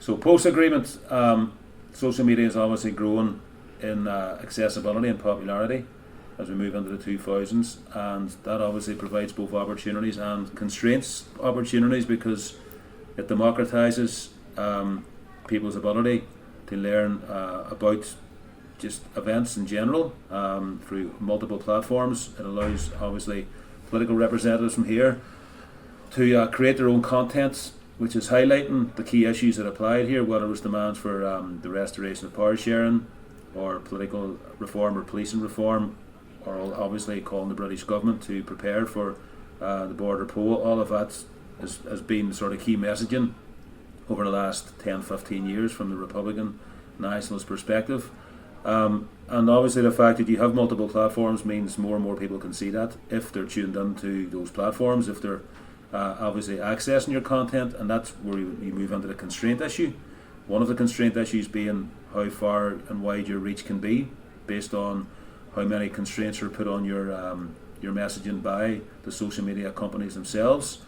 So post-agreement, social media is obviously growing in accessibility and popularity as we move into the 2000s, and that obviously provides both opportunities and constraints. Opportunities because it democratises people's ability to learn about just events in general through multiple platforms. It allows obviously political representatives from here to create their own content, which is highlighting the key issues that applied here, whether it was demands for the restoration of power sharing, or political reform or policing reform, or obviously calling the British government to prepare for the border poll. All of that has been sort of key messaging over the last 10-15 years from the Republican nationalist perspective. And obviously the fact that you have multiple platforms means more and more people can see that if they're tuned into those platforms, if they're obviously accessing your content, and that's where you move into the constraint issue. One of the constraint issues being how far and wide your reach can be, based on how many constraints are put on your messaging by the social media companies themselves,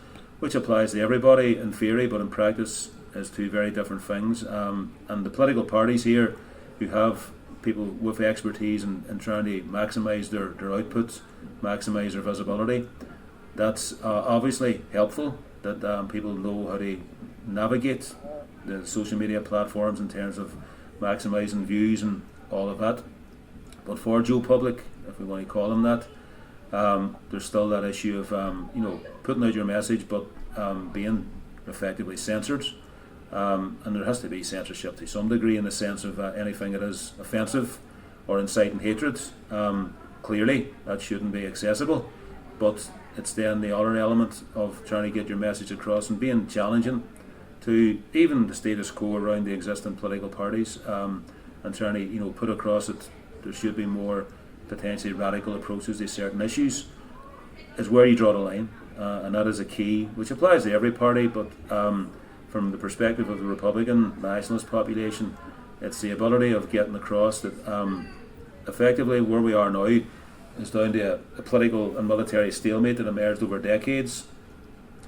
which applies to everybody in theory, but in practice is two very different things. And the political parties here, who have people with expertise in trying to maximise their output, maximise their visibility, that's obviously helpful, that people know how to navigate the social media platforms in terms of maximising views and all of that. But for Joe Public, if we want to call them that, there's still that issue of putting out your message, but being effectively censored. And there has to be censorship to some degree, in the sense of anything that is offensive or inciting hatred. Clearly, that shouldn't be accessible. But it's then the other element of trying to get your message across and being challenging to even the status quo around the existing political parties, and trying to put across that there should be more potentially radical approaches to certain issues, is where you draw the line, and that is a key which applies to every party, but from the perspective of the Republican nationalist population, it's the ability of getting across that effectively where we are now is down to a political and military stalemate that emerged over decades,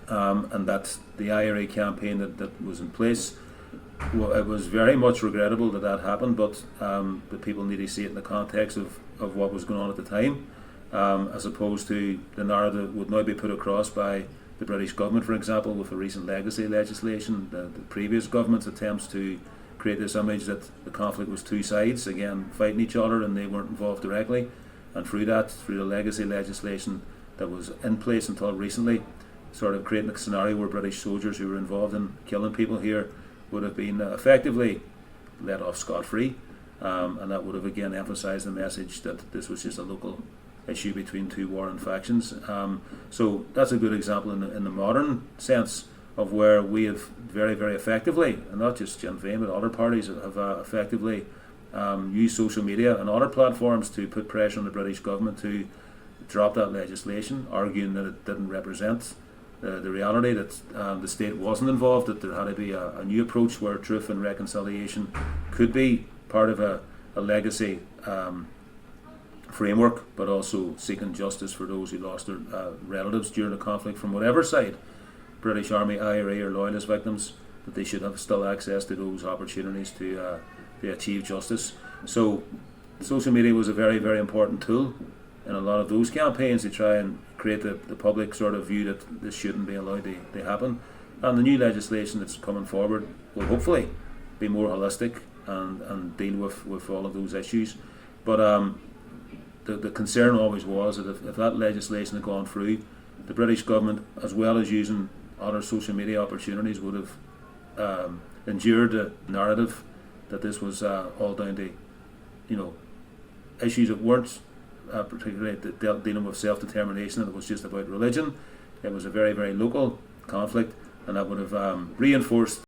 and that the IRA campaign that was in place, well, it was very much regrettable that happened, but the people need to see it in the context of what was going on at the time, as opposed to the narrative would now be put across by the British government, for example, with the recent legacy legislation, the previous government's attempts to create this image that the conflict was two sides, again, fighting each other, and they weren't involved directly. And through the legacy legislation that was in place until recently, sort of creating a scenario where British soldiers who were involved in killing people here would have been effectively let off scot-free, and that would have again emphasised the message that this was just a local issue between two warring factions. So that's a good example in the modern sense of where we have very, very effectively, and not just Sinn Féin but other parties have effectively used social media and other platforms to put pressure on the British government to drop that legislation, arguing that it didn't represent the reality, that the state wasn't involved, that there had to be a new approach where truth and reconciliation could be part of a legacy framework, but also seeking justice for those who lost their relatives during the conflict from whatever side, British Army, IRA or Loyalist victims, that they should have still access to those opportunities to achieve justice. So social media was a very, very important tool in a lot of those campaigns to try and create the public sort of view that this shouldn't be allowed to happen. And the new legislation that's coming forward will hopefully be more holistic and deal with all of those issues. But the concern always was that if that legislation had gone through, the British government, as well as using other social media opportunities, would have endured the narrative that this was all down to issues that weren't particularly dealing with self-determination, and it was just about religion. It was a very, very local conflict, and that would have reinforced